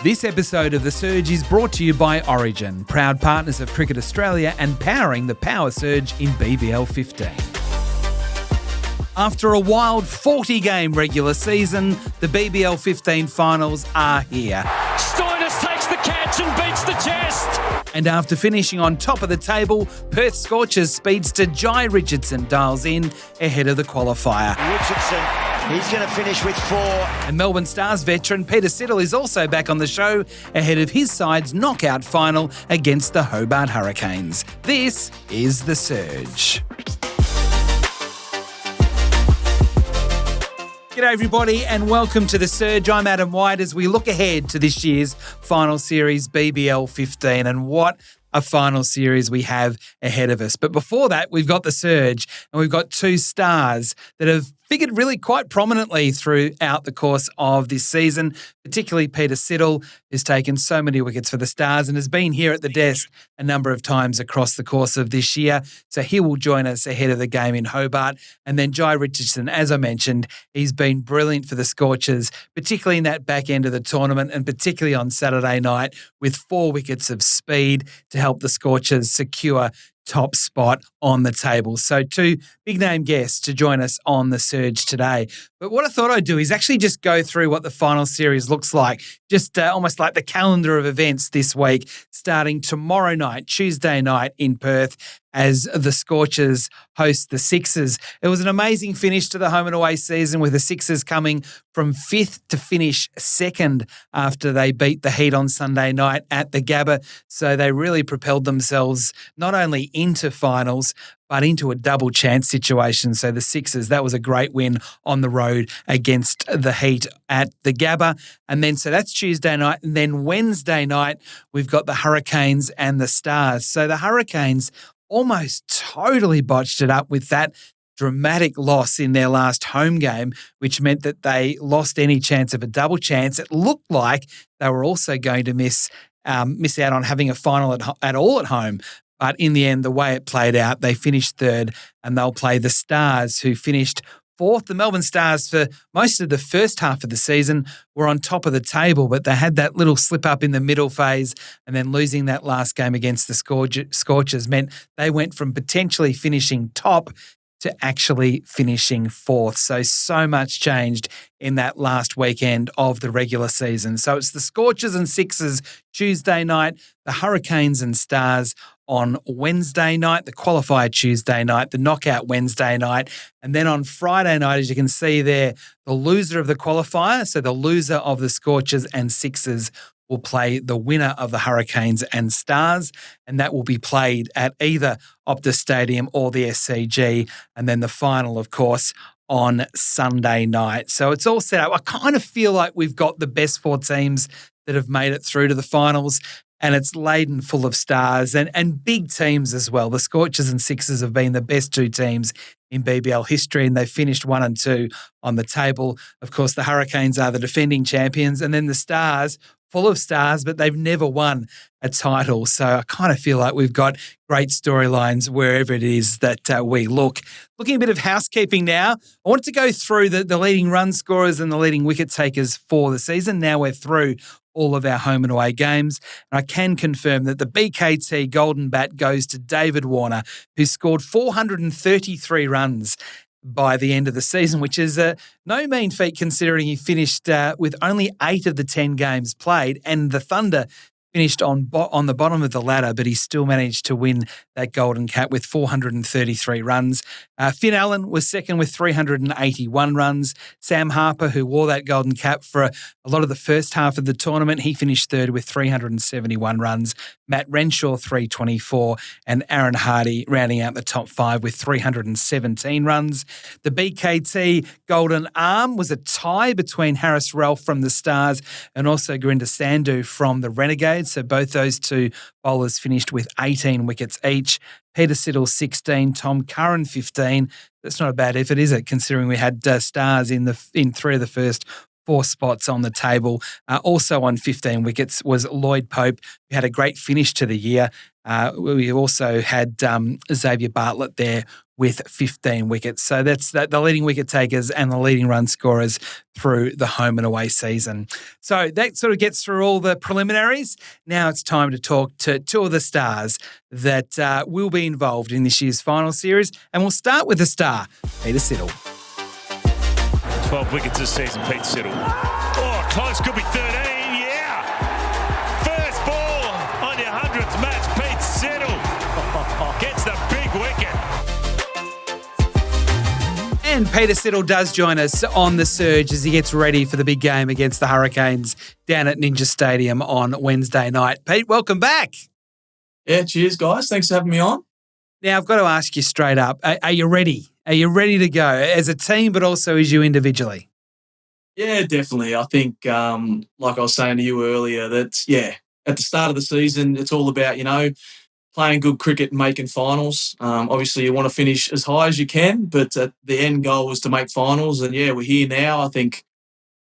This episode of The Surge is brought to you by Origin, proud partners of Cricket Australia and powering the power surge in BBL 15. After a wild 40-game regular season, the BBL 15 finals are here. Stoinis takes the catch and beats the chest. And after finishing on top of the table, Perth Scorchers speedster Jhye Richardson dials in ahead of the qualifier. Richardson, he's going to finish with 4. And Melbourne Stars veteran Peter Siddle is also back on the show ahead of his side's knockout final against the Hobart Hurricanes. This is The Surge. G'day everybody and welcome to The Surge. I'm Adam White as we look ahead to this year's final series BBL 15, and what a final series we have ahead of us. But before that, we've got The Surge and we've got two stars that have figured really quite prominently throughout the course of this season, particularly Peter Siddle, who's taken so many wickets for the Stars and has been here at the desk a number of times across the course of this year. So he will join us ahead of the game in Hobart. And then Jhye Richardson, as I mentioned, he's been brilliant for the Scorchers, particularly in that back end of the tournament and particularly on Saturday night with 4 wickets of speed to help the Scorchers secure top spot on the table. So 2 big name guests to join us on The Surge today. But what I thought I'd do is actually just go through what the final series looks like, just almost like the calendar of events this week, starting tomorrow night, Tuesday night in Perth, as the Scorchers host the Sixers. It was an amazing finish to the home and away season, with the Sixers coming from 5th to finish 2nd after they beat the Heat on Sunday night at the Gabba. So they really propelled themselves not only into finals, but into a double chance situation. So the Sixers, that was a great win on the road against the Heat at the Gabba. And then, so that's Tuesday night. And then Wednesday night, we've got the Hurricanes and the Stars. So the Hurricanes almost totally botched it up with that dramatic loss in their last home game, which meant that they lost any chance of a double chance. It looked like they were also going to miss out on having a final at all at home. But in the end, the way it played out, they finished 3rd and they'll play the Stars, who finished 4th. The Melbourne Stars, for most of the first half of the season, were on top of the table, but they had that little slip up in the middle phase, and then losing that last game against the Scorchers meant they went from potentially finishing top to actually finishing 4th. So much changed in that last weekend of the regular season. So it's the Scorchers and Sixers Tuesday night, the Hurricanes and Stars on Wednesday night, the qualifier Tuesday night, the knockout Wednesday night. And then on Friday night, as you can see there, the loser of the qualifier, so the loser of the Scorchers and Sixers, will play the winner of the Hurricanes and Stars, and that will be played at either Optus Stadium or the SCG, and then the final, of course, on Sunday night. So it's all set up. I kind of feel like we've got the best 4 teams that have made it through to the finals, and it's laden full of stars and big teams as well. The Scorchers and Sixers have been the best 2 teams in BBL history, and they've finished 1 and 2 on the table. Of course, the Hurricanes are the defending champions, and then the Stars, full of stars, but they've never won a title. So I kind of feel like we've got great storylines wherever it is that we look. Looking a bit of housekeeping now, I wanted to go through the leading run scorers and the leading wicket takers for the season. Now we're through all of our home and away games. And I can confirm that the BKT Golden Bat goes to David Warner, who scored 433 runs by the end of the season, which is no mean feat considering he finished with only 8 of the 10 games played, and the Thunder finished on the bottom of the ladder, but he still managed to win that Golden Cap with 433 runs. Finn Allen was second with 381 runs. Sam Harper, who wore that Golden Cap for a lot of the first half of the tournament, he finished 3rd with 371 runs. Matt Renshaw, 324, and Aaron Hardy rounding out the top 5 with 317 runs. The BKT Golden Arm was a tie between Harris Ralph from the Stars and also Gurinder Sandhu from the Renegades. So both those 2 bowlers finished with 18 wickets each. Peter Siddle, 16, Tom Curran, 15. That's not a bad effort, is it, considering we had Stars in 3 of the first 4 spots on the table. Also on 15 wickets was Lloyd Pope, who had a great finish to the year. We also had Xavier Bartlett there with 15 wickets. So that's the leading wicket takers and the leading run scorers through the home and away season. So that sort of gets through all the preliminaries. Now it's time to talk to two of the stars that will be involved in this year's final series. And we'll start with the star, Peter Siddle. 12 wickets this season, Peter Siddle. Oh, close, could be 13, yeah! First ball on your 100th match, Pete Siddle gets the big wicket. And Peter Siddle does join us on the surge as he gets ready for the big game against the Hurricanes down at Ninja Stadium on Wednesday night. Pete, welcome back. Yeah, cheers, guys. Thanks for having me on. Now, I've got to ask you straight up, are you ready? Are you ready to go as a team, but also as you individually? Yeah, definitely. I think, like I was saying to you earlier, at the start of the season, it's all about, playing good cricket and making finals. Obviously, you want to finish as high as you can, but the end goal was to make finals. And, we're here now. I think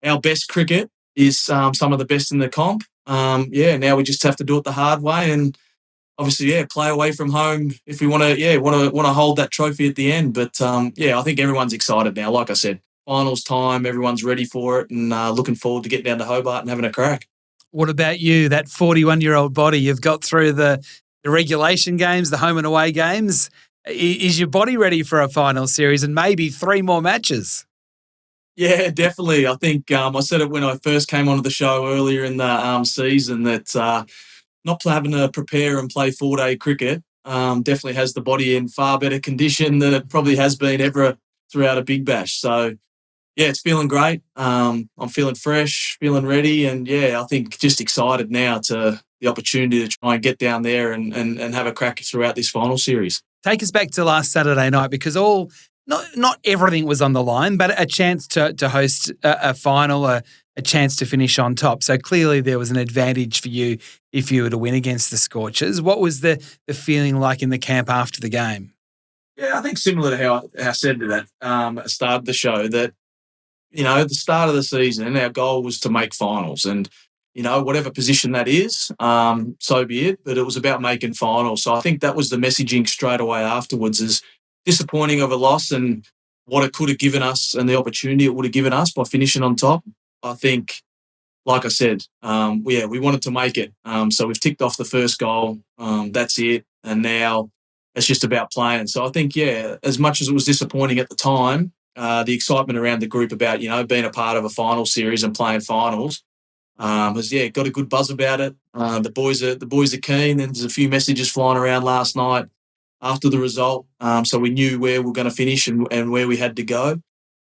our best cricket is some of the best in the comp. Now we just have to do it the hard way and obviously, play away from home if we want to hold that trophy at the end. But, I think everyone's excited now. Like I said, finals time, everyone's ready for it and looking forward to getting down to Hobart and having a crack. What about you, that 41-year-old body? You've got through the regulation games, the home and away games. Is your body ready for a final series and maybe 3 more matches? Yeah, definitely. I think I said it when I first came onto the show earlier in the season that not having to prepare and play 4-day cricket definitely has the body in far better condition than it probably has been ever throughout a Big Bash. So, it's feeling great. I'm feeling fresh, feeling ready, and, I think just excited now to the opportunity to try and get down there and have a crack throughout this final series. Take us back to last Saturday night because not everything was on the line, but a chance to host a final, a chance to finish on top. So clearly there was an advantage for you if you were to win against the Scorchers. What was the feeling like in the camp after the game? Yeah, I think similar to how I said to that at the start of the show that, at the start of the season, our goal was to make finals and, whatever position that is, so be it. But it was about making finals. So I think that was the messaging straight away afterwards is disappointing of a loss and what it could have given us and the opportunity it would have given us by finishing on top. I think, like I said, we wanted to make it. So we've ticked off the first goal. That's it. And now it's just about playing. So I think, as much as it was disappointing at the time, the excitement around the group about, being a part of a final series and playing finals was, got a good buzz about it. The boys are keen. And there's a few messages flying around last night after the result. So we knew where we were going to finish and where we had to go.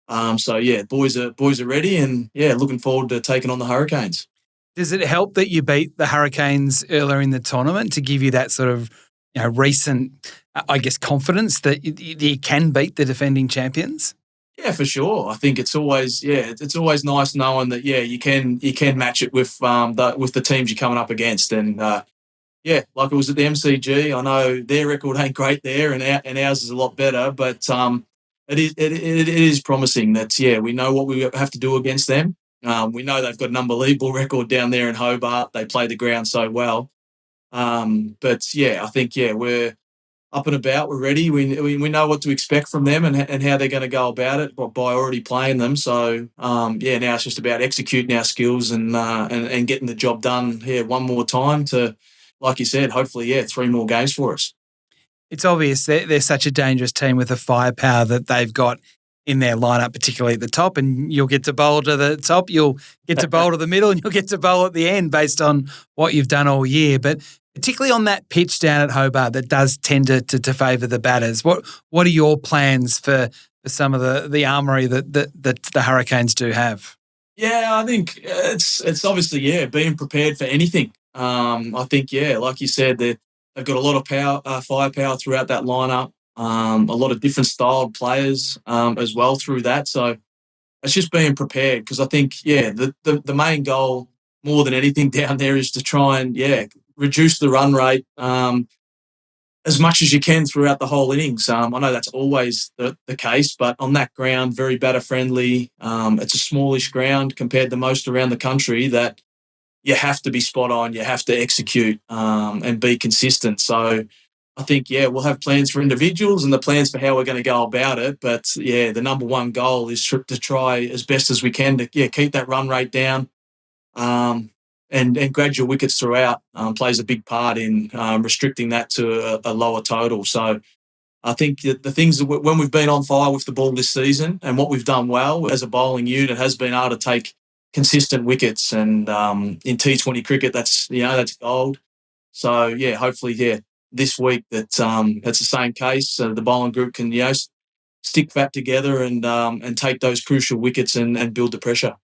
Boys are ready and, looking forward to taking on the Hurricanes. Does it help that you beat the Hurricanes earlier in the tournament to give you that sort of recent, confidence that you can beat the defending champions? Yeah, for sure. I think it's always nice knowing that you can match it with the teams you're coming up against and like it was at the MCG. I know their record ain't great there and ours is a lot better, but it is promising that we know what we have to do against them. We know they've got an unbelievable record down there in Hobart. They play the ground so well. I think we're up and about. We're ready. We know what to expect from them and how they're going to go about it by already playing them. So now it's just about executing our skills and getting the job done here one more time to, like you said, hopefully 3 more games for us. It's obvious they're such a dangerous team with the firepower that they've got in their lineup, particularly at the top, and you'll get to bowl to the top, you'll get to bowl to the middle, and you'll get to bowl at the end based on what you've done all year. But particularly on that pitch down at Hobart that does tend to favour the batters. What are your plans for some of the armoury that the Hurricanes do have? Yeah, I think it's obviously, being prepared for anything. I think, like you said, they've got a lot of firepower throughout that lineup, a lot of different styled players as well through that. So it's just being prepared because I think, the main goal more than anything down there is to try and, reduce the run rate as much as you can throughout the whole innings. I know that's always the case, but on that ground, very batter friendly. It's a smallish ground compared to most around the country that you have to be spot on, you have to execute and be consistent. So I think, we'll have plans for individuals and the plans for how we're going to go about it. But, the number one goal is to try as best as we can to keep that run rate down. And gradual wickets throughout plays a big part in restricting that to a lower total. So I think the things that when we've been on fire with the ball this season and what we've done well as a bowling unit has been able to take consistent wickets. And in T20 cricket, that's gold. So, hopefully, this week that's the same case. The bowling group can, stick that together and take those crucial wickets and build the pressure.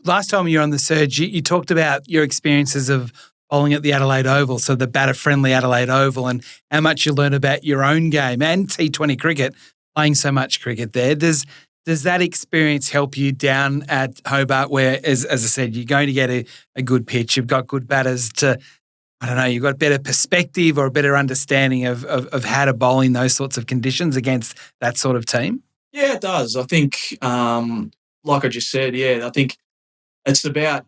Last time you were on the Surge, you talked about your experiences of bowling at the Adelaide Oval, so the batter-friendly Adelaide Oval, and how much you learn about your own game and T20 cricket, playing so much cricket there. Does that experience help you down at Hobart where, as I said, you're going to get a good pitch, you've got good batters to, I don't know, you've got better perspective or a better understanding of how to bowl in those sorts of conditions against that sort of team? Yeah, it does. I think, like I just said, I think it's about,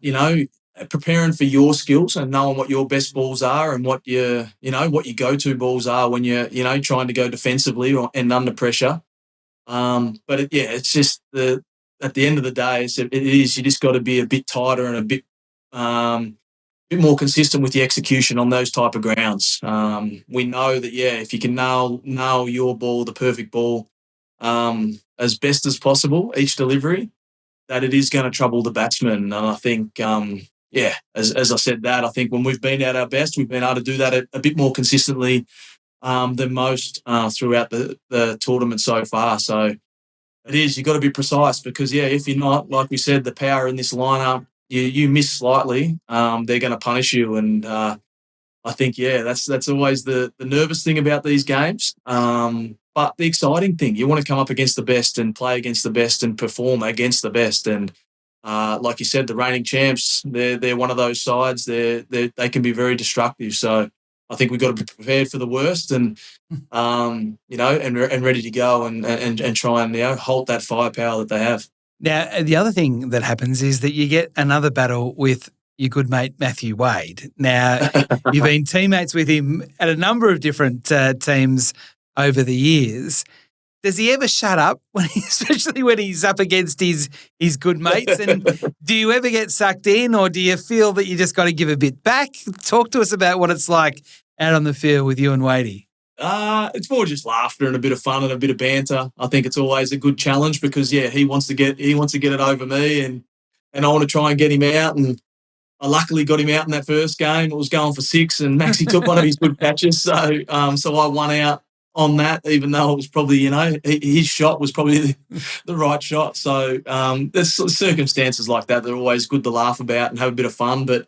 preparing for your skills and knowing what your best balls are and what your go-to balls are when you're, trying to go defensively and under pressure. But it's just at the end of the day, you just got to be a bit tighter and a bit more consistent with the execution on those type of grounds. We know that, if you can nail your ball, the perfect ball, as best as possible, each delivery, that it is going to trouble the batsman. And I think, as I said that, I think when we've been at our best, we've been able to do that a bit more consistently than most throughout the tournament so far. So it is, you've got to be precise because, if you're not, like we said, the power in this lineup, you miss slightly, they're going to punish you. And I think, that's always the nervous thing about these games. But the exciting thing, you want to come up against the best and play against the best and perform against the best. And like you said, the reigning champs, they're one of those sides. They can be very destructive. So I think we've got to be prepared for the worst and and ready to go and try and halt that firepower that they have. Now, the other thing that happens is that you get another battle with your good mate Matthew Wade. Now, you've been teammates with him at a number of different teams over the years. Does he ever shut up, especially when he's up against his good mates? And do you ever get sucked in or do you feel that you just got to give a bit back? Talk to us about what it's like out on the field with you and Wadey. It's more just laughter and a bit of fun and a bit of banter. I think it's always a good challenge because, he wants to get it over me and I want to try and get him out. And I luckily got him out in that first game. It was going for 6 and Maxie took one of his good catches. So I won out on that, even though it was probably, his shot was probably the right shot. So there's circumstances like that. They're always good to laugh about and have a bit of fun. But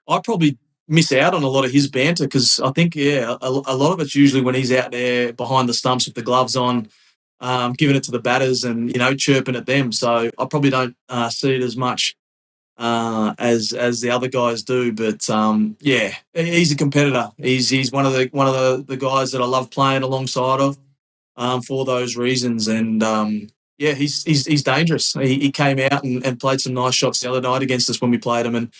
I probably miss out on a lot of his banter because I think, a lot of it's usually when he's out there behind the stumps with the gloves on, giving it to the batters and, chirping at them. So I probably don't see it as much as the other guys do, but he's a competitor. He's one of the guys that I love playing alongside of for those reasons. And he's dangerous. He came out and played some nice shots the other night against us when we played him, and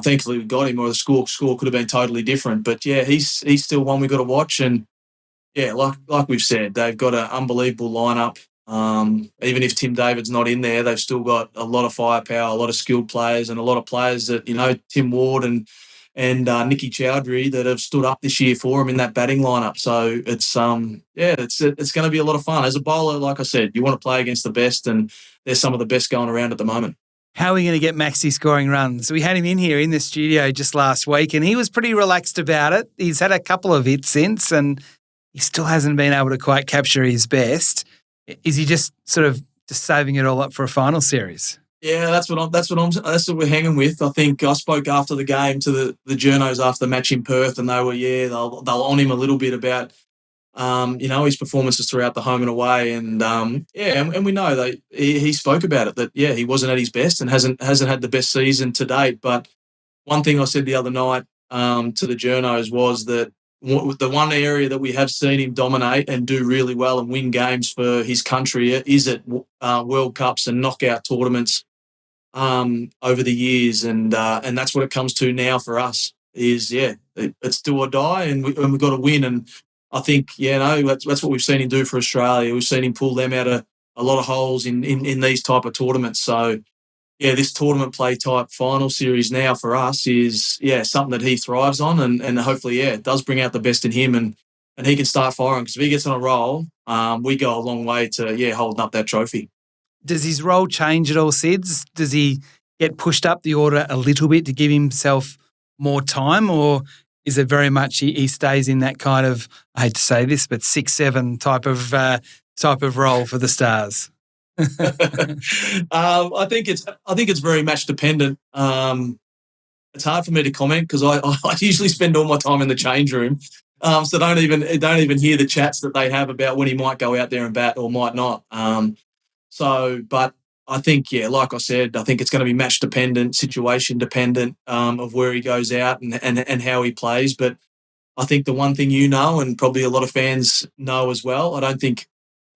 thankfully we got him, or the score could have been totally different. But he's still one we got to watch. And like we've said, they've got an unbelievable lineup. Even if Tim David's not in there, they've still got a lot of firepower, a lot of skilled players, and a lot of players that Tim Ward and Nicky Chowdhury that have stood up this year for him in that batting lineup. So it's it's going to be a lot of fun as a bowler. Like I said, you want to play against the best, and there's some of the best going around at the moment. How are we going to get Maxie scoring runs? We had him in here in the studio just last week, and he was pretty relaxed about it. He's had a couple of hits since, and he still hasn't been able to quite capture his best. Is he just sort of just saving it all up for a final series? Yeah, that's what we're hanging with. I think I spoke after the game to the journos after the match in Perth, and they were they'll on him a little bit about his performances throughout the home and away, and and we know that he spoke about it that he wasn't at his best and hasn't had the best season to date. But one thing I said the other night to the journos was that the one area that we have seen him dominate and do really well and win games for his country is at World Cups and knockout tournaments over the years, and that's what it comes to now for us. It's do or die, and we've got to win. And I think that's what we've seen him do for Australia. We've seen him pull them out of a lot of holes in these type of tournaments. So this tournament play type final series now for us is something that he thrives on, and hopefully it does bring out the best in him, and he can start firing, because if he gets on a roll, we go a long way to holding up that trophy. Does his role change at all, Sids? Does he get pushed up the order a little bit to give himself more time, or is it very much he stays in that kind of, I hate to say this, but 6-7 type of role for the Stars? I think it's very match dependent. It's hard for me to comment because I usually spend all my time in the change room, so don't even hear the chats that they have about when he might go out there and bat or might not. But I think, like I said, I think it's going to be match dependent, situation dependent, of where he goes out and how he plays. But I think the one thing and probably a lot of fans know as well, I don't think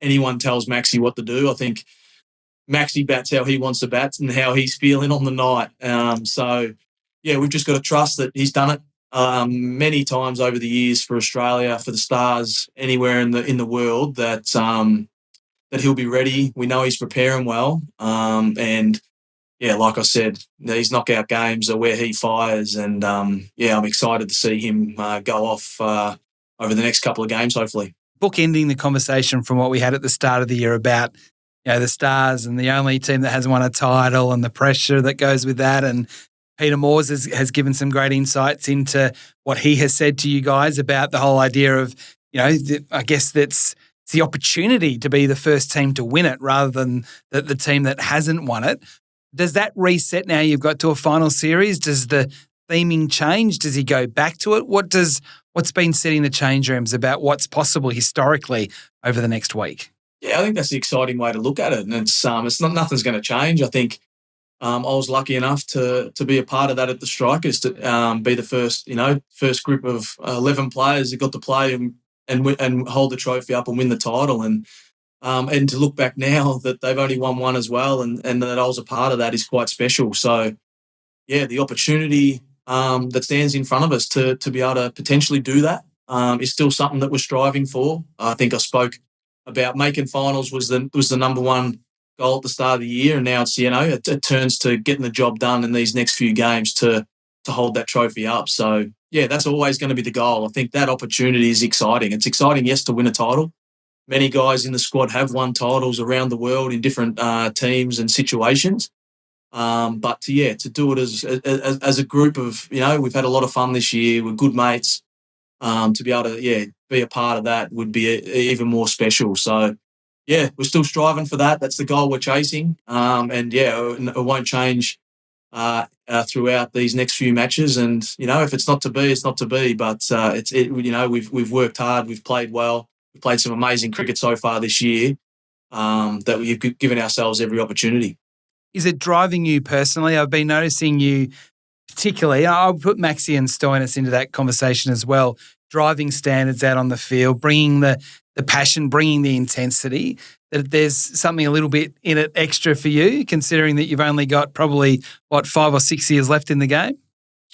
anyone tells Maxi what to do. I think Maxi bats how he wants to bat and how he's feeling on the night. We've just got to trust that he's done it many times over the years for Australia, for the Stars, anywhere in the world, that he'll be ready. We know he's preparing well. Like I said, these knockout games are where he fires, and I'm excited to see him go off over the next couple of games, hopefully. Bookending the conversation from what we had at the start of the year about the Stars and the only team that hasn't won a title and the pressure that goes with that, and Peter Moores has given some great insights into what he has said to you guys about the whole idea of, I guess that's the opportunity to be the first team to win it rather than the team that hasn't won it. Does that reset now you've got to a final series? Does the theming change? Does he go back to it? What's been said in the change rooms about what's possible historically over the next week? Yeah, I think that's the exciting way to look at it, and it's nothing's going to change. I think I was lucky enough to be a part of that at the Strikers, to be the first group of 11 players that got to play and hold the trophy up and win the title, and to look back now that they've only won one as well, and that I was a part of that is quite special. So the opportunity that stands in front of us to be able to potentially do that is still something that we're striving for. I think I spoke about making finals was the number one goal at the start of the year, and now it's it turns to getting the job done in these next few games to hold that trophy up. So that's always going to be the goal. I think that opportunity is exciting. It's exciting, yes, to win a title. Many guys in the squad have won titles around the world in different teams and situations. But to do it as a group of, we've had a lot of fun this year. We're good mates. To be able to, be a part of that would be even more special. So, we're still striving for that. That's the goal we're chasing. It won't change throughout these next few matches. And, if it's not to be, it's not to be. But we've worked hard. We've played well. We've played some amazing cricket so far this year that we've given ourselves every opportunity. Is it driving you personally? I've been noticing you particularly, I'll put Maxi and Stoinis into that conversation as well, driving standards out on the field, bringing the passion, bringing the intensity, that there's something a little bit in it extra for you, considering that you've only got probably, 5 or 6 years left in the game?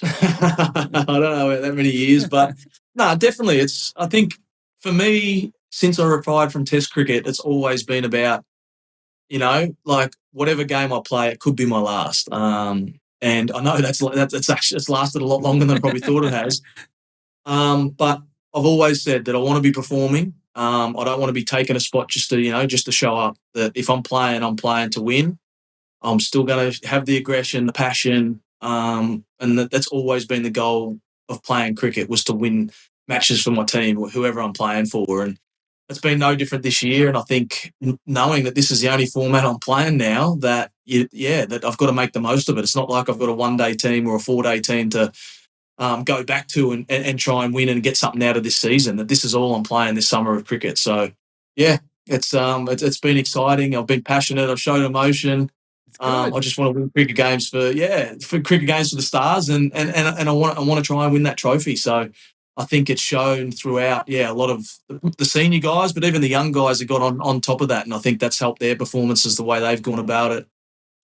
I don't know about that many years, but no, definitely. I think for me, since I retired from Test cricket, it's always been about, whatever game I play, it could be my last. And I know that's actually it's lasted a lot longer than I probably thought it has. But I've always said that I want to be performing. I don't want to be taking a spot just to show up. That if I'm playing to win. I'm still going to have the aggression, the passion, and that's always been the goal of playing cricket, was to win matches for my team, or whoever I'm playing for. And it's been no different this year. And I think knowing that this is the only format I'm playing now, that I've got to make the most of it. It's not like I've got a 1-day team or a 4-day team to go back to and try and win and get something out of this season. That this is all I'm playing this summer of cricket. So it's been exciting. I've been passionate. I've shown emotion. I just want to win cricket games for the Stars, and I want to try and win that trophy. So I think it's shown throughout, a lot of the senior guys, but even the young guys have got on top of that, and I think that's helped their performances, the way they've gone about it.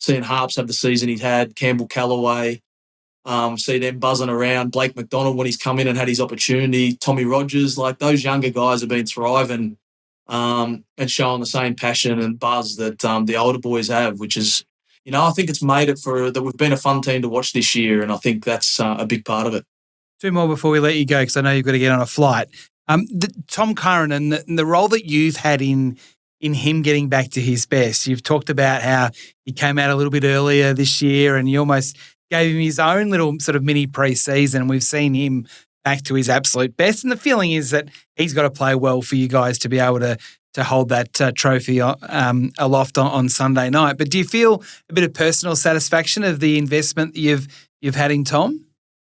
seeing Harps have the season he's had, Campbell Callaway, see them buzzing around, Blake McDonald when he's come in and had his opportunity, Tommy Rogers, like those younger guys have been thriving and showing the same passion and buzz that the older boys have, which is, I think it's made it that we've been a fun team to watch this year, and I think that's a big part of it. Two more before we let you go, because I know you've got to get on a flight. Tom Curran and the role that you've had in him getting back to his best. You've talked about how he came out a little bit earlier this year and you almost gave him his own little sort of mini pre-season. We've seen him back to his absolute best, and the feeling is that he's got to play well for you guys to be able to hold that trophy aloft on Sunday night. But do you feel a bit of personal satisfaction of the investment that you've had in Tom?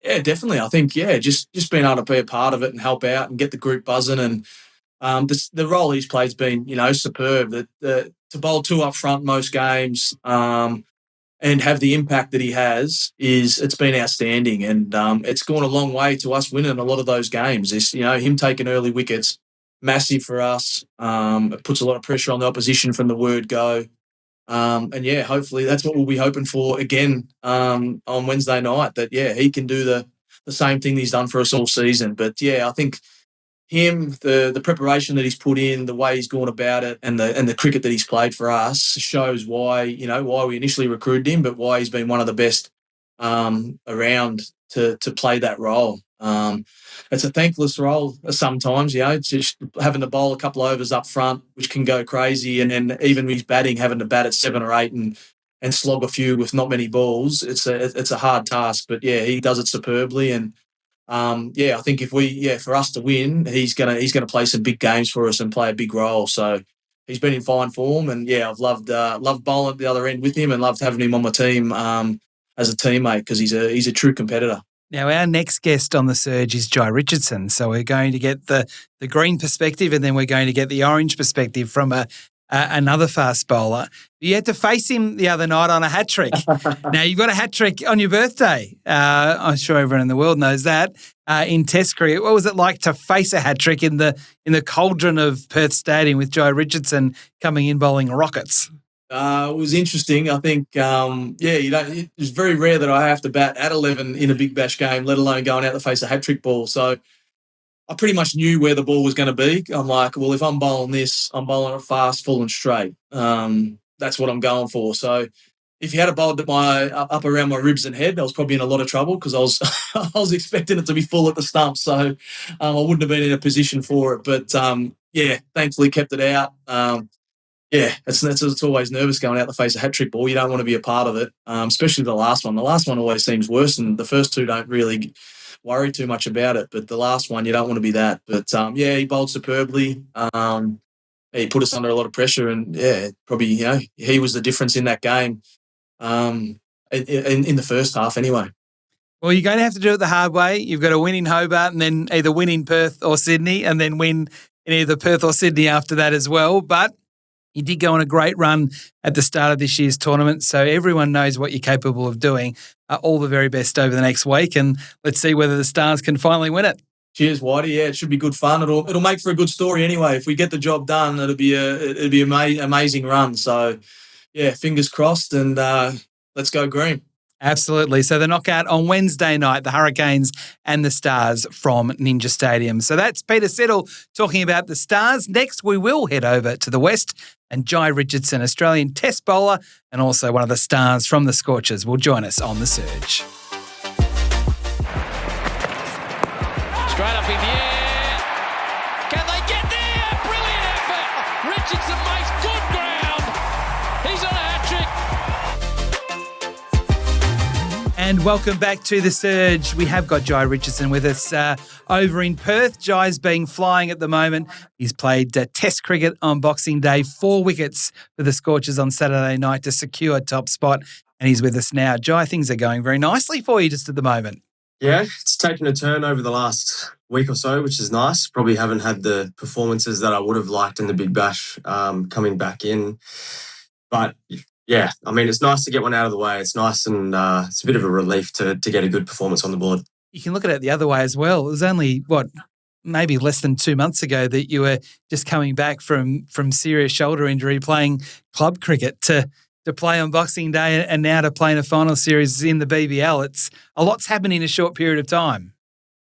Yeah, definitely. I think, just being able to be a part of it and help out and get the group buzzing, and the role he's played has been, superb. To bowl two up front most games and have the impact that he has it's been outstanding, and it's gone a long way to us winning a lot of those games. It's, him taking early wickets, massive for us. It puts a lot of pressure on the opposition from the word go. Hopefully that's what we'll be hoping for again on Wednesday night, that, he can do the same thing that he's done for us all season. But, I think him, the preparation that he's put in, the way he's gone about it, and the cricket that he's played for us shows why we initially recruited him, but why he's been one of the best around to play that role. It's a thankless role sometimes, it's just having to bowl a couple of overs up front, which can go crazy, and then even with his batting, having to bat at 7 or 8 and slog a few with not many balls. It's a hard task, but he does it superbly. And I think for us to win, he's gonna play some big games for us and play a big role. So he's been in fine form, and I've loved bowling at the other end with him, and loved having him on my team as a teammate, because he's a true competitor. Now, our next guest on the Surge is Jhye Richardson. So we're going to get the green perspective, and then we're going to get the orange perspective from another fast bowler. You had to face him the other night on a hat trick. Now, you've got a hat trick on your birthday. I'm sure everyone in the world knows that. In Test cricket, what was it like to face a hat trick in the cauldron of Perth Stadium with Jhye Richardson coming in bowling rockets? It was interesting. I think, it's very rare that I have to bat at 11 in a Big Bash game, let alone going out to face a hat-trick ball. So I pretty much knew where the ball was going to be. I'm like, well, if I'm bowling this, I'm bowling it fast, full and straight. That's what I'm going for. So if you had a bowled at up around my ribs and head, I was probably in a lot of trouble, because I was expecting it to be full at the stump. So I wouldn't have been in a position for it. But, thankfully kept it out. It's always nervous going out to face a hat-trick ball. You don't want to be a part of it, especially the last one. The last one always seems worse, and the first two don't really worry too much about it. But the last one, you don't want to be that. But, he bowled superbly. He put us under a lot of pressure, and, probably, he was the difference in that game in the first half anyway. Well, you're going to have to do it the hard way. You've got to win in Hobart, and then either win in Perth or Sydney, and then win in either Perth or Sydney after that as well. But you did go on a great run at the start of this year's tournament, so everyone knows what you're capable of doing. All the very best over the next week, and let's see whether the Stars can finally win it. Cheers, Whitey. Yeah, it should be good fun. It'll make for a good story anyway. If we get the job done, it'll be an amazing run. So, fingers crossed, and let's go green. Absolutely. So the knockout on Wednesday night, the Hurricanes and the Stars from Ninja Stadium. So that's Peter Siddle talking about the Stars. Next, we will head over to the West, and Jhye Richardson, Australian Test bowler and also one of the Stars from the Scorchers, will join us on the Surge. Straight up in the air. Can they get there? Brilliant effort. Richardson makes good ground. He's on a hat-trick. And welcome back to the Surge. We have got Jhye Richardson with us over in Perth. Jhye's been flying at the moment. He's played Test cricket on Boxing Day, 4 wickets for the Scorchers on Saturday night to secure top spot, and he's with us now. Jhye, things are going very nicely for you just at the moment. Yeah, it's taken a turn over the last week or so, which is nice. Probably haven't had the performances that I would have liked in the Big Bash coming back in. But yeah, I mean, it's nice to get one out of the way. It's nice, and it's a bit of a relief to get a good performance on the board. You can look at it the other way as well. It was only, maybe less than 2 months ago that you were just coming back from serious shoulder injury playing club cricket to to play on Boxing Day and now to play in a final series in the BBL. It's a lot's happened in a short period of time.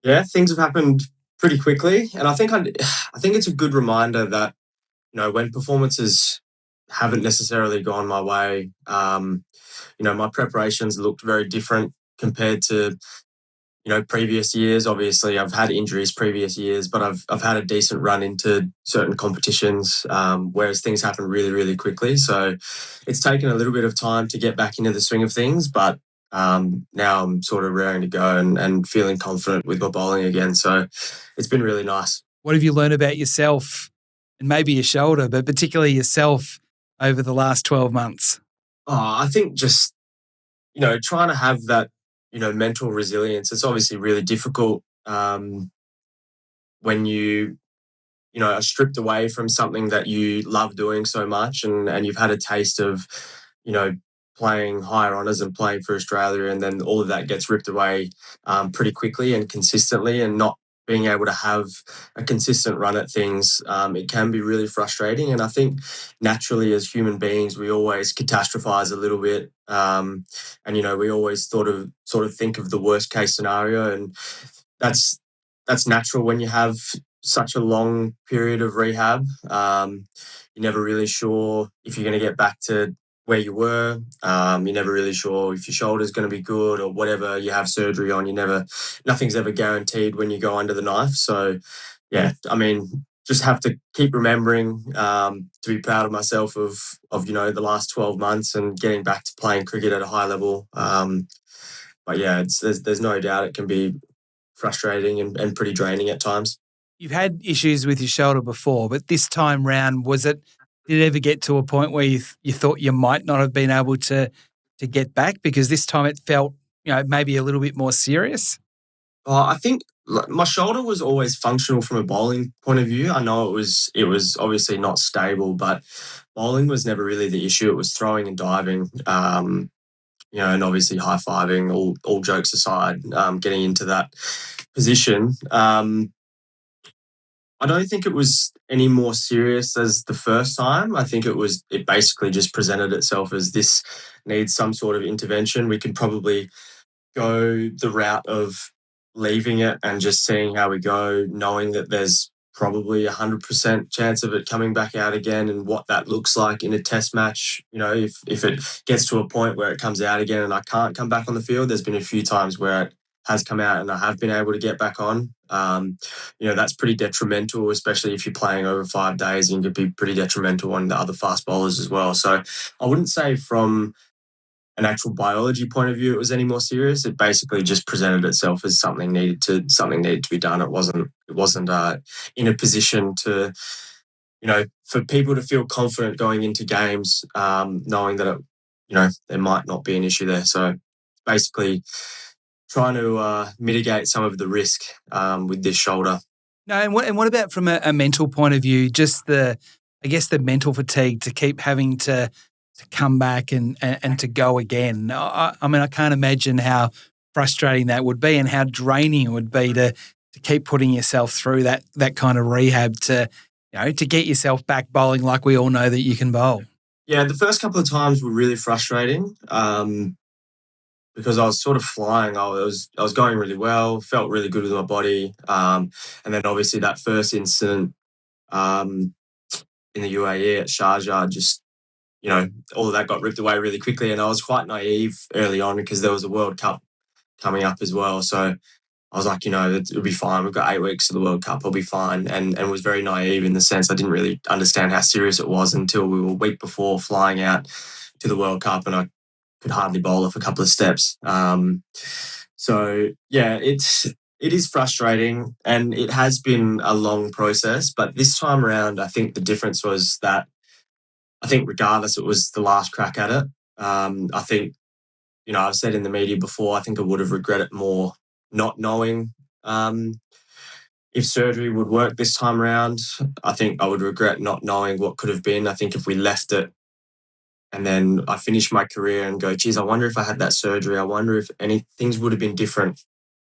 Yeah, things have happened pretty quickly, and I think it's a good reminder that when performances haven't necessarily gone my way, my preparations looked very different compared to previous years. Obviously, I've had injuries previous years, but I've had a decent run into certain competitions, whereas things happen really, really quickly. So it's taken a little bit of time to get back into the swing of things, but now I'm sort of raring to go and feeling confident with my bowling again. So it's been really nice. What have you learned about yourself and maybe your shoulder, but particularly yourself over the last 12 months? I think just, trying to have that, mental resilience. It's obviously really difficult when you are stripped away from something that you love doing so much, and you've had a taste of, playing higher honours and playing for Australia, and then all of that gets ripped away pretty quickly and consistently, and not being able to have a consistent run at things, it can be really frustrating. And I think naturally as human beings, we always catastrophize a little bit. And, we always sort of think of the worst case scenario. And that's natural when you have such a long period of rehab. You're never really sure if you're going to get back to where you were. You're never really sure if your shoulder's going to be good or whatever you have surgery on. Nothing's ever guaranteed when you go under the knife. So, yeah, I mean, just have to keep remembering to be proud of myself of the last 12 months and getting back to playing cricket at a high level. But yeah, there's no doubt it can be frustrating and pretty draining at times. You've had issues with your shoulder before, but this time round, did it ever get to a point where you thought you might not have been able to get back? Because this time it felt, maybe a little bit more serious. I think my shoulder was always functional from a bowling point of view. I know it was obviously not stable, but bowling was never really the issue. It was throwing and diving, and obviously high-fiving, all jokes aside, getting into that position. I don't think it was any more serious as the first time. I think it basically just presented itself as this needs some sort of intervention. We could probably go the route of leaving it and just seeing how we go, knowing that there's probably 100% chance of it coming back out again, and what that looks like in a test match. If it gets to a point where it comes out again and I can't come back on the field, there's been a few times where it has come out and I have been able to get back on. That's pretty detrimental, especially if you're playing over 5 days, and could be pretty detrimental on the other fast bowlers as well. So I wouldn't say from an actual biology point of view it was any more serious. It basically just presented itself as something needed to be done. It wasn't in a position to, for people to feel confident going into games, knowing that there might not be an issue there. So basically trying to mitigate some of the risk with this shoulder. No, and what about from a mental point of view? Just the mental fatigue to keep having to come back and to go again. I mean, I can't imagine how frustrating that would be and how draining it would be to keep putting yourself through that kind of rehab to get yourself back bowling like we all know that you can bowl. Yeah, the first couple of times were really frustrating. Because I was sort of flying. I was going really well, felt really good with my body. And then obviously that first incident in the UAE at Sharjah, just, all of that got ripped away really quickly. And I was quite naive early on because there was a World Cup coming up as well. So I was like, it'll be fine. We've got 8 weeks to the World Cup. I'll be fine. And was very naive in the sense I didn't really understand how serious it was until we were a week before flying out to the World Cup, and I could hardly bowl off a couple of steps. So yeah, it is frustrating, and it has been a long process. But this time around, I think the difference was that I think regardless, it was the last crack at it. I think, I've said in the media before, I think I would have regretted more not knowing if surgery would work this time around. I think I would regret not knowing what could have been. I think if we left it and then I finished my career and go, geez, I wonder if I had that surgery. I wonder if things would have been different.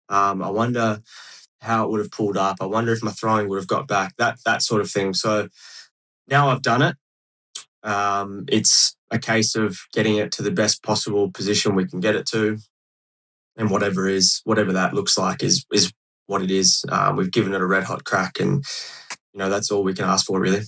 I wonder how it would have pulled up. I wonder if my throwing would have got back, that sort of thing. So now I've done it. a case of getting it to the best possible position we can get it to, and whatever that looks like is what it is. We've given it a red hot crack, and that's all we can ask for, really.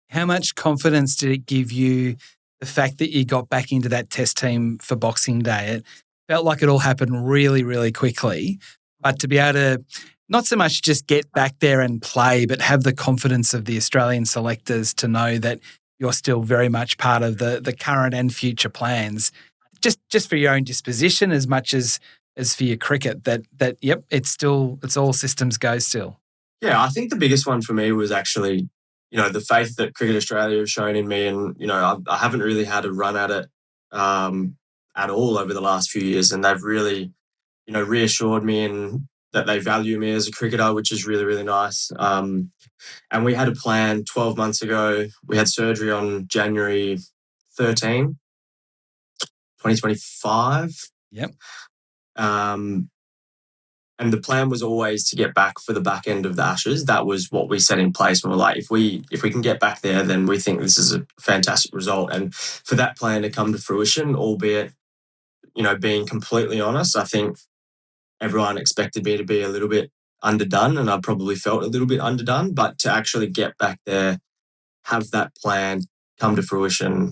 How much confidence did it give you, the fact that you got back into that test team for Boxing Day? It felt like it all happened really, really quickly, but to be able to not so much just get back there and play, but have the confidence of the Australian selectors to know that you're still very much part of the current and future plans, just for your own disposition as much as for your cricket, that yep, it's all systems go still. Yeah, I think the biggest one for me was actually, the faith that Cricket Australia have shown in me, and I haven't really had a run at it at all over the last few years, and they've really, reassured me and that they value me as a cricketer, which is really, really nice. And we had a plan 12 months ago. We had surgery on January 13, 2025. Yep. And the plan was always to get back for the back end of the Ashes. That was what we set in place. And we're like, if we can get back there, then we think this is a fantastic result. And for that plan to come to fruition, albeit, being completely honest, I think everyone expected me to be a little bit underdone, and I probably felt a little bit underdone. But to actually get back there, have that plan come to fruition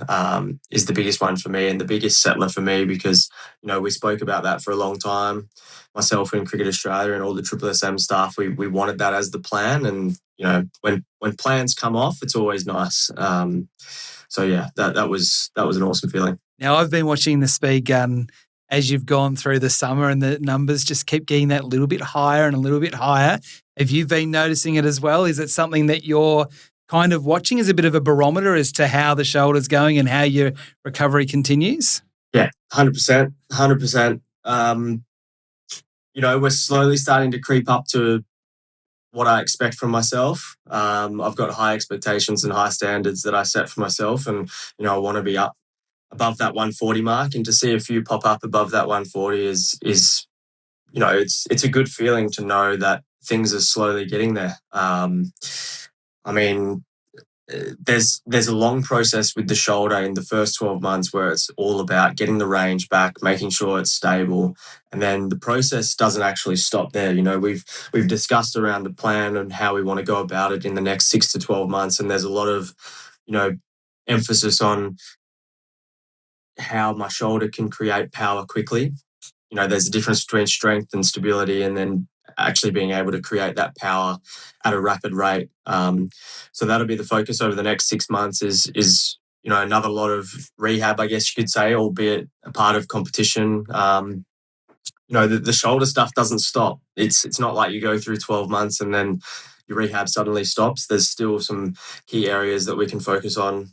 is the biggest one for me and the biggest settler for me, because, we spoke about that for a long time. Myself and Cricket Australia and all the Triple SM staff, we wanted that as the plan. And, when plans come off, it's always nice. So, yeah, that was an awesome feeling. Now, I've been watching the speed gun as you've gone through the summer, and the numbers just keep getting that little bit higher and a little bit higher. Have you been noticing it as well? Is it something that you're kind of watching as a bit of a barometer as to how the shoulder's going and how your recovery continues? Yeah, 100%. 100%. We're slowly starting to creep up to what I expect from myself. I've got high expectations and high standards that I set for myself, and, I want to be up above that 140 mark, and to see a few pop up above that 140 is it's a good feeling to know that things are slowly getting there. There's a long process with the shoulder in the first 12 months where it's all about getting the range back, making sure it's stable, and then the process doesn't actually stop there. We've discussed around the plan and how we want to go about it in the next 6 to 12 months, and there's a lot of emphasis on how my shoulder can create power quickly. There's a difference between strength and stability, and then actually being able to create that power at a rapid rate. So that'll be the focus over the next 6 months is another lot of rehab, I guess you could say, albeit a part of competition. The shoulder stuff doesn't stop. It's not like you go through 12 months and then your rehab suddenly stops. There's still some key areas that we can focus on.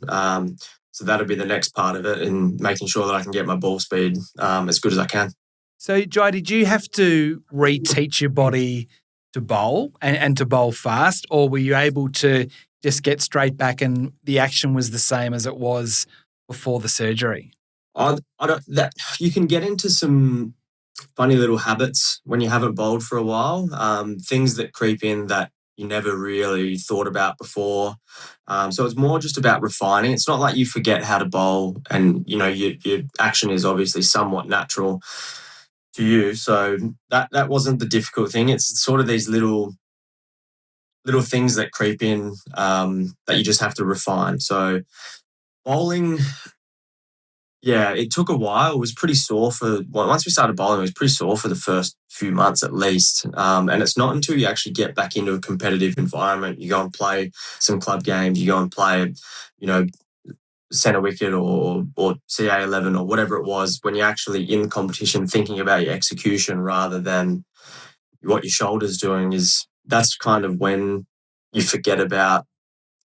So that'll be the next part of it, and making sure that I can get my ball speed as good as I can. So, Jhye, did you have to reteach your body to bowl and to bowl fast, or were you able to just get straight back and the action was the same as it was before the surgery? You can get into some funny little habits when you haven't bowled for a while, things that creep in that you never really thought about before. So it's more just about refining. It's not like you forget how to bowl, and your action is obviously somewhat natural to you. So that wasn't the difficult thing. It's sort of these little things that creep in that you just have to refine. So bowling, yeah, it took a while. It was pretty sore once we started bowling, it was pretty sore for the first few months at least. And it's not until you actually get back into a competitive environment, you go and play some club games, you go and play, centre wicket or CA11 or whatever it was, when you're actually in competition thinking about your execution rather than what your shoulder's doing, that's kind of when you forget about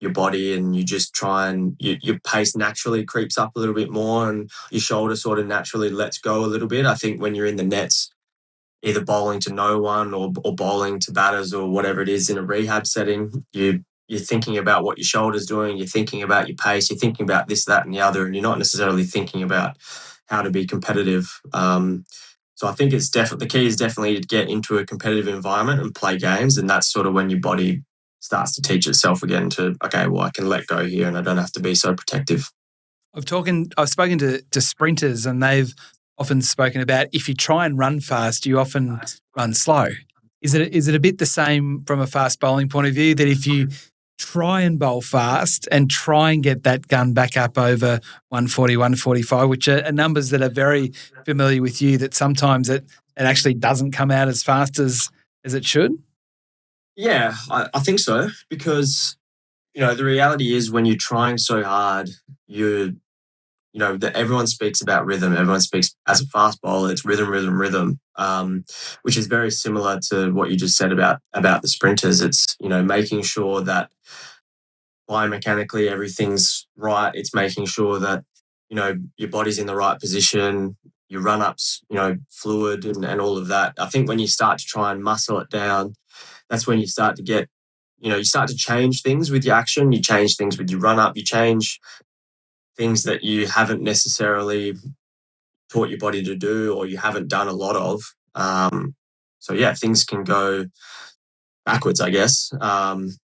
your body and you just try and your pace naturally creeps up a little bit more and your shoulder sort of naturally lets go a little bit. I think when you're in the nets, either bowling to no one or bowling to batters or whatever it is in a rehab setting, you're thinking about what your shoulder's doing, you're thinking about your pace, you're thinking about this, that and the other, and you're not necessarily thinking about how to be competitive. So I think the key is definitely to get into a competitive environment and play games, and that's sort of when your body starts to teach itself again to, okay, well, I can let go here and I don't have to be so protective. I've spoken to sprinters, and they've often spoken about if you try and run fast, you often run slow. Is it a bit the same from a fast bowling point of view, that if you try and bowl fast and try and get that gun back up over 140, 145, which are numbers that are very familiar with you, that sometimes it actually doesn't come out as fast as it should? Yeah, I think so, because, the reality is when you're trying so hard, that everyone speaks about rhythm. Everyone speaks as a fast bowler, it's rhythm, rhythm, rhythm, which is very similar to what you just said about the sprinters. It's, making sure that biomechanically everything's right. It's making sure that, your body's in the right position, your run-ups, fluid and all of that. I think when you start to try and muscle it down, that's when you start to get, you start to change things with your action, you change things with your run-up, you change things that you haven't necessarily taught your body to do or you haven't done a lot of. So, yeah, things can go backwards, I guess,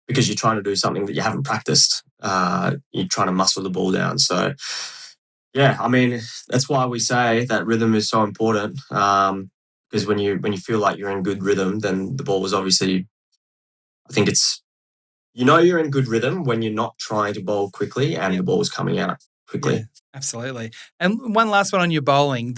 because you're trying to do something that you haven't practiced. You're trying to muscle the ball down. So, yeah, I mean, that's why we say that rhythm is so important, because when you feel like you're in good rhythm, then the ball is obviously, I think it's, you're in good rhythm when you're not trying to bowl quickly and the ball's coming out quickly. Yeah, absolutely. And one last one on your bowling.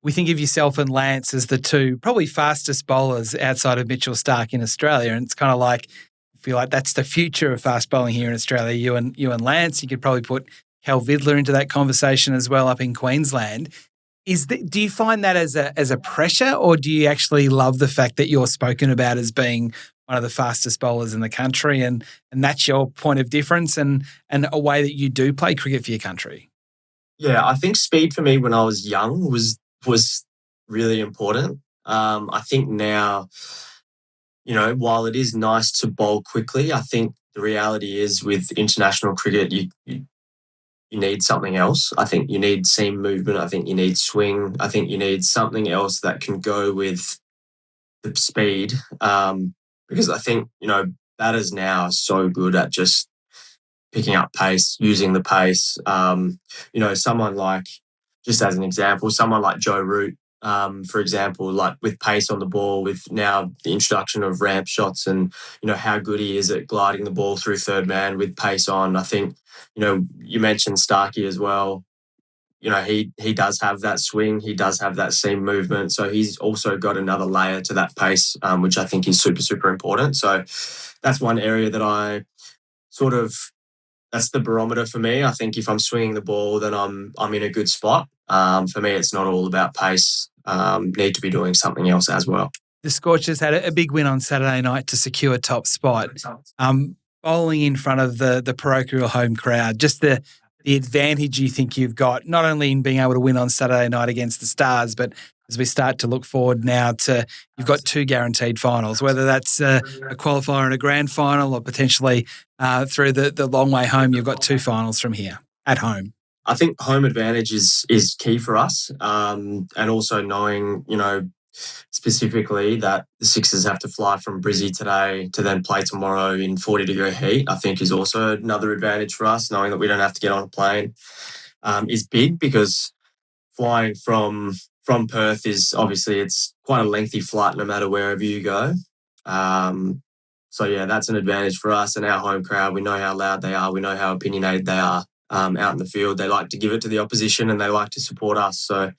We think of yourself and Lance as the two probably fastest bowlers outside of Mitchell Starc in Australia, and it's kind of like, I feel like that's the future of fast bowling here in Australia. You and Lance. You could probably put Cal Vidler into that conversation as well up in Queensland. Do you find that as a pressure, or do you actually love the fact that you're spoken about as being one of the fastest bowlers in the country, and that's your point of difference and a way that you do play cricket for your country? Yeah, I think speed for me when I was young was really important. I think now, while it is nice to bowl quickly, I think the reality is with international cricket, you need something else. I think you need seam movement. I think you need swing. I think you need something else that can go with the speed. Because I think, batters now are so good at just picking up pace, using the pace. Someone like, just as an example, someone like Joe Root, for example, like with pace on the ball, with now the introduction of ramp shots and, how good he is at gliding the ball through third man with pace on. I think, you mentioned Starkey as well. He does have that swing. He does have that seam movement. So he's also got another layer to that pace, which I think is super, super important. So that's one area that I sort of, that's the barometer for me. I think if I'm swinging the ball, then I'm in a good spot. For me, it's not all about pace. Need to be doing something else as well. The Scorchers had a big win on Saturday night to secure top spot. Bowling in front of the parochial home crowd, just the advantage you think you've got, not only in being able to win on Saturday night against the Stars, but as we start to look forward now to, you've got two guaranteed finals, whether that's a qualifier and a grand final, or potentially through the long way home, you've got two finals from here at home. I think home advantage is key for us, and also knowing, specifically that the Sixers have to fly from Brizzy today to then play tomorrow in 40-degree heat, I think is also another advantage for us, knowing that we don't have to get on a plane, is big, because flying from Perth is obviously, it's quite a lengthy flight no matter wherever you go. So, yeah, that's an advantage for us and our home crowd. We know how loud they are. We know how opinionated they are out in the field. They like to give it to the opposition and they like to support us. So,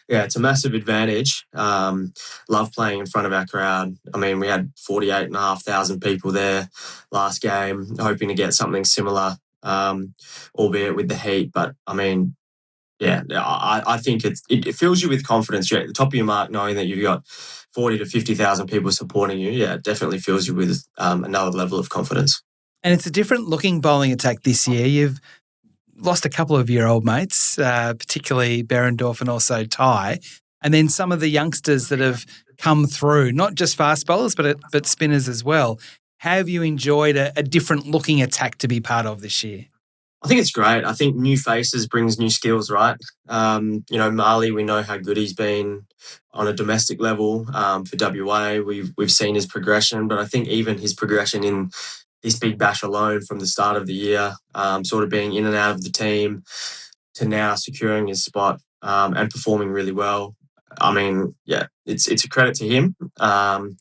yeah, it's a massive advantage. Love playing in front of our crowd. I mean, we had 48,500 people there last game, hoping to get something similar, albeit with the heat. But, I mean, yeah, I think it fills you with confidence. You're at the top of your mark knowing that you've got 40 to 50,000 people supporting you. Yeah, it definitely fills you with another level of confidence. And it's a different looking bowling attack this year. You've lost a couple of your old mates, particularly Berendorf and also Ty, and then some of the youngsters that have come through, not just fast bowlers, but spinners as well. Have you enjoyed a different looking attack to be part of this year? I think it's great. I think new faces brings new skills, right? Marley, we know how good he's been on a domestic level for WA. We've seen his progression, but I think even his progression in this Big Bash alone from the start of the year, sort of being in and out of the team, to now securing his spot and performing really well. I mean, yeah, it's a credit to him. And,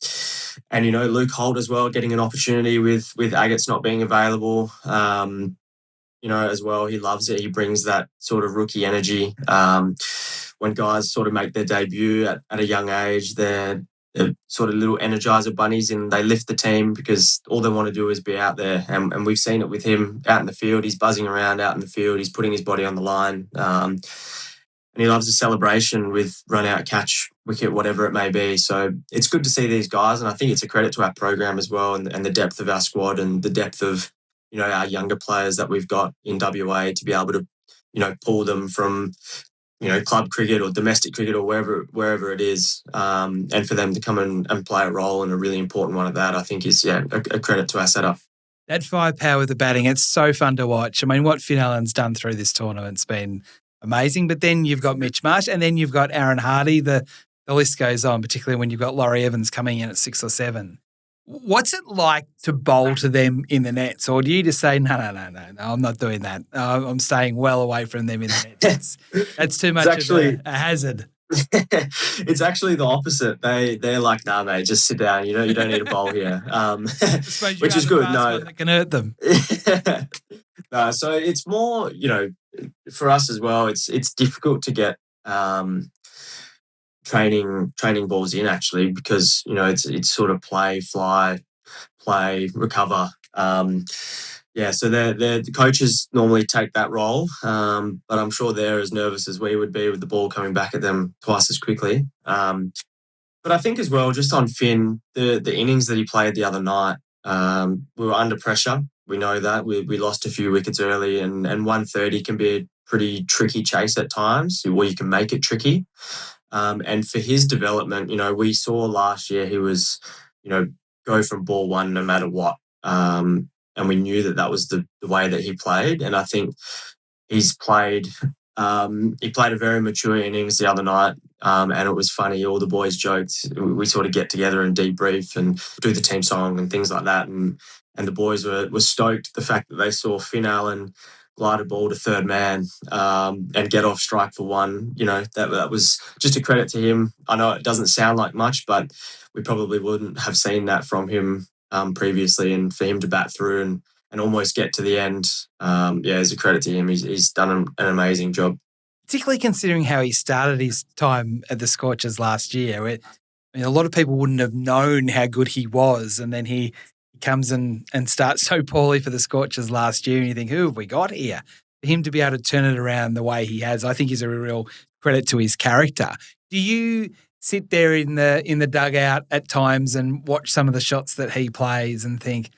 Luke Holt as well, getting an opportunity with Agates not being available, as well. He loves it. He brings that sort of rookie energy. When guys sort of make their debut at a young age, they're sort of little energizer bunnies, and they lift the team because all they want to do is be out there. And we've seen it with him out in the field. He's buzzing around out in the field. He's putting his body on the line. And he loves the celebration with run out, catch, wicket, whatever it may be. So it's good to see these guys. And I think it's a credit to our program as well, and the depth of our squad and the depth of, our younger players that we've got in WA to be able to, pull them from, club cricket or domestic cricket or wherever it is, and for them to come and play a role, and a really important one at that, I think is, a credit to our setup. That firepower with the batting, it's so fun to watch. I mean, what Finn Allen's done through this tournament's been amazing. But then you've got Mitch Marsh, and then you've got Aaron Hardy. The list goes on, particularly when you've got Laurie Evans coming in at 6 or 7. What's it like to bowl to them in the nets? Or do you just say, no, I'm not doing that. I'm staying well away from them in the nets. That's too much of a hazard. It's actually the opposite. They're like, nah, mate, just sit down. You don't need a bowl here, which is good. No, that can hurt them. No, so it's more, for us as well. It's difficult to get training balls in, actually, because it's sort of play, fly, play, recover. So the coaches normally take that role, but I'm sure they're as nervous as we would be with the ball coming back at them twice as quickly. But I think as well, just on Finn, the innings that he played the other night, we were under pressure. We know that. We lost a few wickets early, and 130 can be a pretty tricky chase at times, or you can make it tricky. And for his development, we saw last year he was, go from ball one no matter what. And we knew that was the way that he played. And I think he's played he played a very mature innings the other night. And it was funny. All the boys joked. We sort of get together and debrief and do the team song and things like that. And the boys were stoked the fact that they saw Finn Allen glide a ball to third man and get off strike for one. That was just a credit to him. I know it doesn't sound like much, but we probably wouldn't have seen that from him previously. And for him to bat through and almost get to the end, is a credit to him. He's done an amazing job. Particularly considering how he started his time at the Scorchers last year. A lot of people wouldn't have known how good he was, and then he comes and starts so poorly for the Scorchers last year, and you think, who have we got here? For him to be able to turn it around the way he has, I think is a real credit to his character. Do you sit there in the dugout at times and watch some of the shots that he plays and think,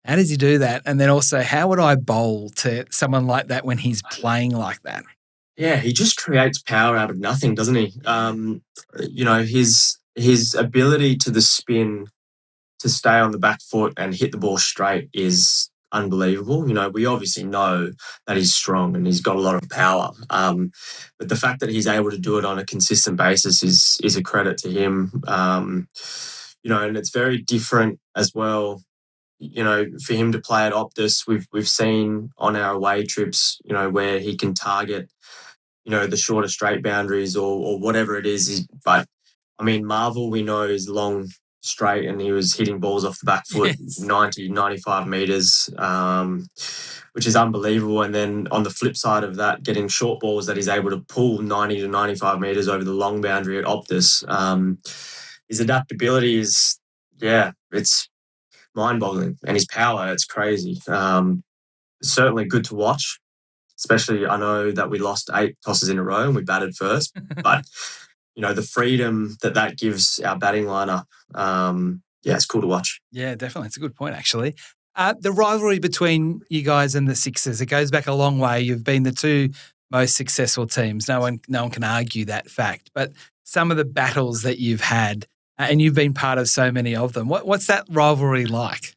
how does he do that? And then also, how would I bowl to someone like that when he's playing like that? Yeah, he just creates power out of nothing, doesn't he? His ability to the spin, to stay on the back foot and hit the ball straight is unbelievable. We obviously know that he's strong and he's got a lot of power. But the fact that he's able to do it on a consistent basis is a credit to him. And it's very different as well. For him to play at Optus, we've seen on our away trips, where he can target, the shorter straight boundaries or whatever it is. But I mean, Marvel, we know, is long straight, and he was hitting balls off the back foot, yes. 90, 95 metres, which is unbelievable. And then on the flip side of that, getting short balls that he's able to pull 90 to 95 metres over the long boundary at Optus. His adaptability is, it's mind-boggling. And his power, it's crazy. Certainly good to watch, especially I know that we lost 8 tosses in a row and we batted first, but the freedom that gives our batting lineup, it's cool to watch. Yeah, definitely. It's a good point, actually. The rivalry between you guys and the Sixers, it goes back a long way. You've been the two most successful teams. No one can argue that fact. But some of the battles that you've had, and you've been part of so many of them, what's that rivalry like?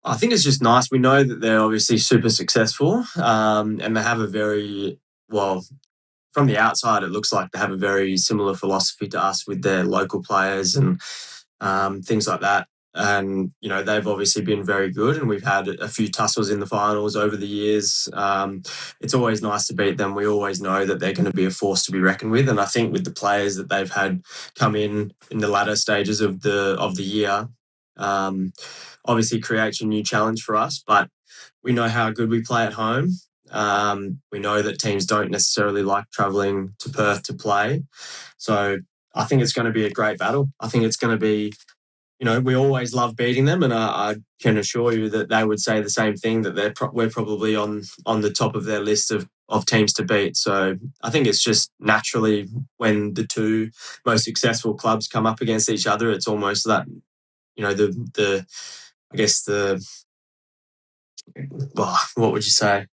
I think it's just nice. We know that they're obviously super successful, and they have a very, from the outside, it looks like they have a very similar philosophy to us with their local players and things like that. And, they've obviously been very good, and we've had a few tussles in the finals over the years. It's always nice to beat them. We always know that they're going to be a force to be reckoned with. And I think with the players that they've had come in the latter stages of the year, obviously creates a new challenge for us. But we know how good we play at home. We know that teams don't necessarily like travelling to Perth to play. So I think it's going to be a great battle. I think it's going to be, we always love beating them, and I can assure you that they would say the same thing, that we're probably on the top of their list of teams to beat. So I think it's just naturally when the two most successful clubs come up against each other, it's almost that, what would you say?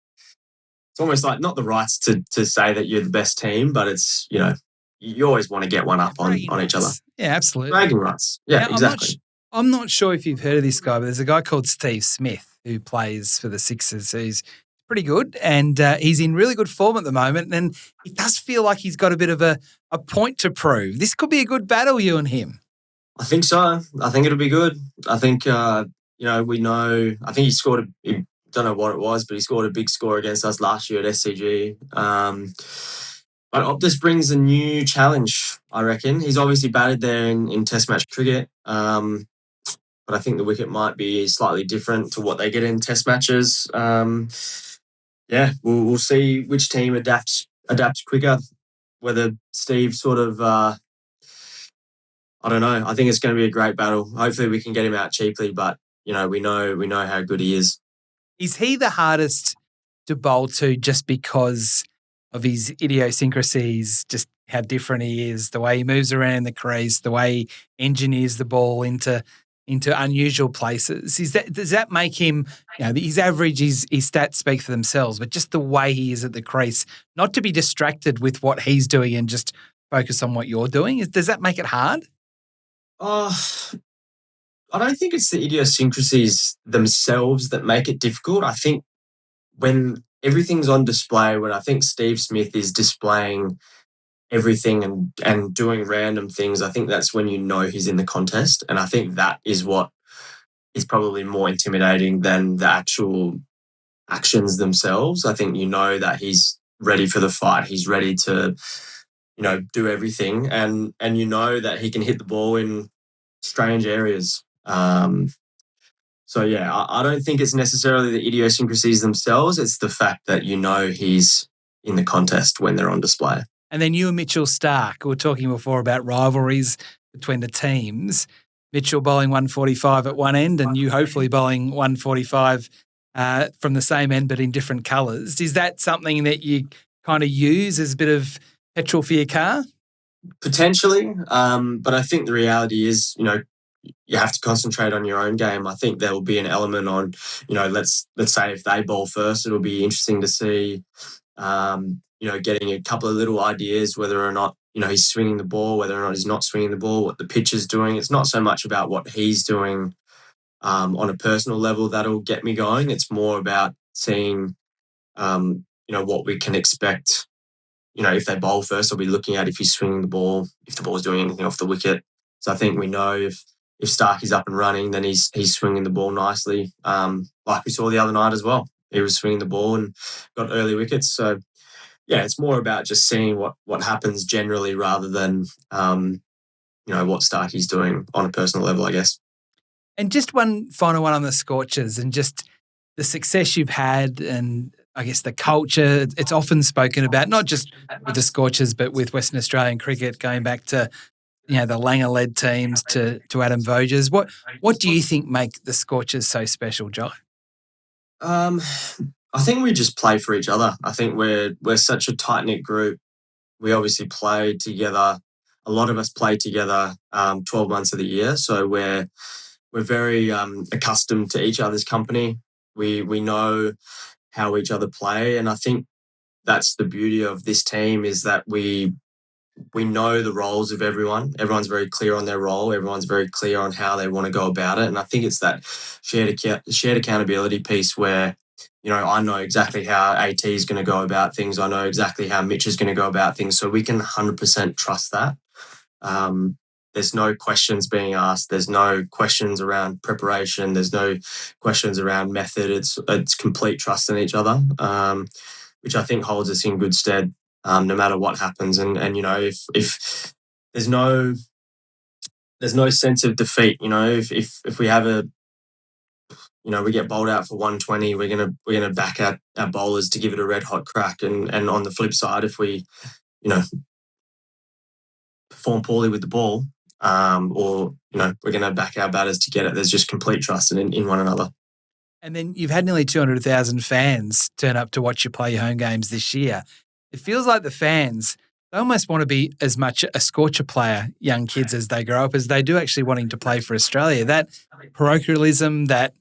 It's almost like not the rights to say that you're the best team, but it's, you always want to get one up on each other. Yeah, absolutely. Bragging rights. Yeah, now, exactly. I'm not sure if you've heard of this guy, but there's a guy called Steve Smith who plays for the Sixers. He's pretty good, and he's in really good form at the moment, and it does feel like he's got a bit of a point to prove. This could be a good battle, you and him. I think so. I think it'll be good. I think, we know, I think he scored don't know what it was, but he scored a big score against us last year at SCG. But Optus brings a new challenge, I reckon. He's obviously batted there in Test match cricket, but I think the wicket might be slightly different to what they get in Test matches. We'll see which team adapts quicker. Whether Steve sort of, I don't know. I think it's going to be a great battle. Hopefully, we can get him out cheaply, but we know how good he is. Is he the hardest to bowl to just because of his idiosyncrasies, just how different he is, the way he moves around the crease, the way he engineers the ball into unusual places? Does that make him, his average, his stats speak for themselves, but just the way he is at the crease, not to be distracted with what he's doing and just focus on what you're doing? Does that make it hard? I don't think it's the idiosyncrasies themselves that make it difficult. I think when everything's on display, when I think Steve Smith is displaying everything and doing random things, I think that's when he's in the contest. And I think that is what is probably more intimidating than the actual actions themselves. I think that he's ready for the fight. He's ready to, do everything. And that he can hit the ball in strange areas. I don't think it's necessarily the idiosyncrasies themselves. It's the fact that he's in the contest when they're on display. And then you and Mitchell Starc, we were talking before about rivalries between the teams. Mitchell bowling 145 at one end and you hopefully bowling 145 from the same end but in different colours. Is that something that you kind of use as a bit of petrol for your car? Potentially, but I think the reality is, you have to concentrate on your own game. I think there will be an element on, let's say if they bowl first, it'll be interesting to see, getting a couple of little ideas whether or not, he's swinging the ball, whether or not he's not swinging the ball, what the pitch is doing. It's not so much about what he's doing on a personal level that'll get me going. It's more about seeing, what we can expect. If they bowl first, I'll be looking at if he's swinging the ball, if the ball's doing anything off the wicket. So I think we know if Starc is up and running, then he's swinging the ball nicely, like we saw the other night as well. He was swinging the ball and got early wickets. So, it's more about just seeing what happens generally rather than, what Starkey's doing on a personal level, I guess. And just one final one on the Scorchers and just the success you've had and I guess the culture, it's often spoken about, not just with the Scorchers, but with Western Australian cricket, going back to, the Langer-led teams to Adam Voges. What do you think make the Scorchers so special, Jhye? I think we just play for each other. I think we're such a tight-knit group. We obviously play together. A lot of us play together 12 months of the year, so we're very accustomed to each other's company. We know how each other play, and I think that's the beauty of this team is that we know the roles of everyone. Everyone's very clear on their role. Everyone's very clear on how they want to go about it, and I think it's that shared accountability piece where I know exactly how AT is going to go about things. I know exactly how Mitch is going to go about things, so we can 100% trust that. there's no questions being asked. There's no questions around preparation. There's no questions around method. It's complete trust in each other, which I think holds us in good stead, no matter what happens. And if there's no sense of defeat, if we have we get bowled out for 120, we're gonna back our bowlers to give it a red hot crack. And on the flip side, if we, perform poorly with the ball, we're gonna back our batters to get it. There's just complete trust in one another. And then you've had nearly 200,000 fans turn up to watch you play your home games this year. It feels like the fans, they almost want to be as much a Scorcher player, young kids, as they grow up, as they do actually wanting to play for Australia. That parochialism, that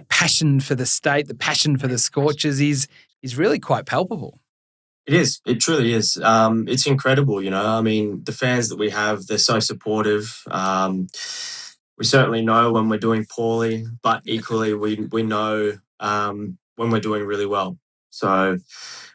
passion for the state, the passion for the Scorchers is really quite palpable. It is. It truly is. It's incredible, I mean, the fans that we have, they're so supportive. We certainly know when we're doing poorly, but equally we know when we're doing really well. So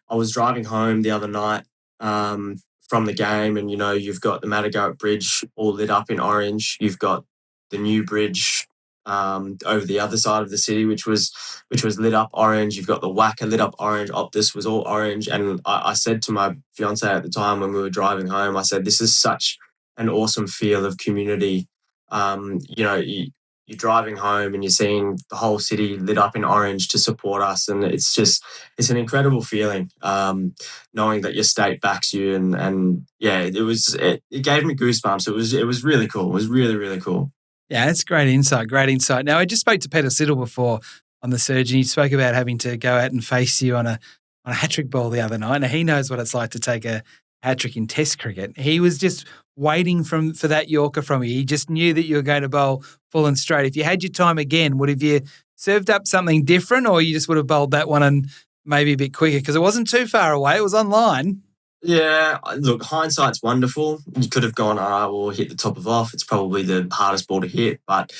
I was driving home the other night from the game, and you've got the Maddergarrett Bridge all lit up in orange. You've got the new bridge over the other side of the city, which was lit up orange. You've got the Wacker lit up orange. Optus was all orange. And I said to my fiance at the time when we were driving home, I said, this is such an awesome feel of community. You're driving home and you're seeing the whole city lit up in orange to support us. And it's an incredible feeling, knowing that your state backs you. And it gave me goosebumps. It was really cool. It was really, really cool. Yeah, it's great insight. Now, I just spoke to Peter Siddle before on the Surge, and he spoke about having to go out and face you on a hat-trick ball the other night. Now, he knows what it's like to take a hat-trick in Test cricket. He was just waiting for that Yorker from you. He just knew that you were going to bowl full and straight. If you had your time again, would have you served up something different, or you just would have bowled that one and maybe a bit quicker? Because it wasn't too far away. It was online. Yeah, look, hindsight's wonderful. You could have gone, we'll hit the top of off. It's probably the hardest ball to hit. But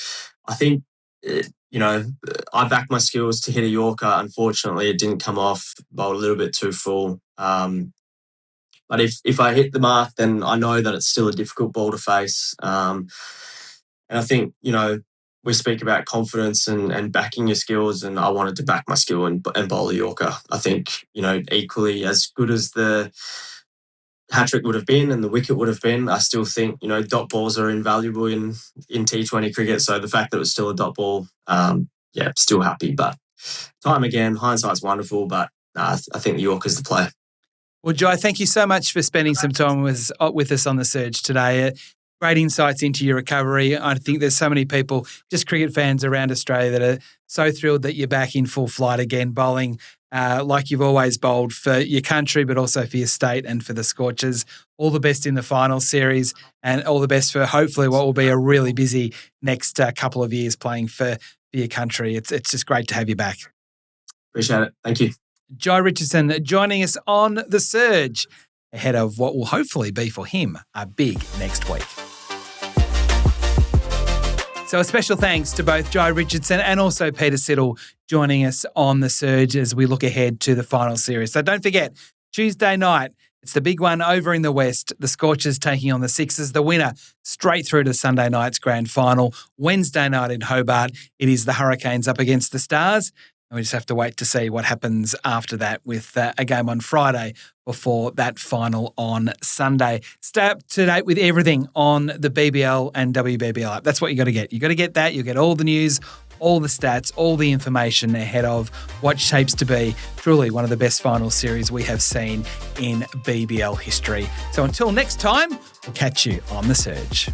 I think, I backed my skills to hit a Yorker. Unfortunately, it didn't come off, bowled a little bit too full. But if I hit the mark, then I know that it's still a difficult ball to face. And I think, we speak about confidence and backing your skills, and I wanted to back my skill and bowl a Yorker. I think, equally as good as the hat-trick would have been and the wicket would have been, I still think, dot balls are invaluable in T20 cricket. So the fact that it was still a dot ball, still happy. But time again, hindsight's wonderful, but I think the Yorker's the play. Well, Jhye, thank you so much for spending some time with us on the Surge today. Great insights into your recovery. I think there's so many people, just cricket fans around Australia, that are so thrilled that you're back in full flight again, bowling like you've always bowled for your country, but also for your state and for the Scorchers. All the best in the final series, and all the best for hopefully what will be a really busy next couple of years playing for your country. It's just great to have you back. Appreciate it. Thank you. Jhye Richardson joining us on the Surge ahead of what will hopefully be for him a big next week. So a special thanks to both Jhye Richardson and also Peter Siddle joining us on the Surge as we look ahead to the final series. So don't forget, Tuesday night, it's the big one over in the West. The Scorchers taking on the Sixers. The winner straight through to Sunday night's grand final. Wednesday night in Hobart, it is the Hurricanes up against the Stars. And we just have to wait to see what happens after that with a game on Friday before that final on Sunday. Stay up to date with everything on the BBL and WBBL app. That's what you got to get. You got to get that. You'll get all the news, all the stats, all the information ahead of what shapes to be truly one of the best final series we have seen in BBL history. So until next time, we'll catch you on the Surge.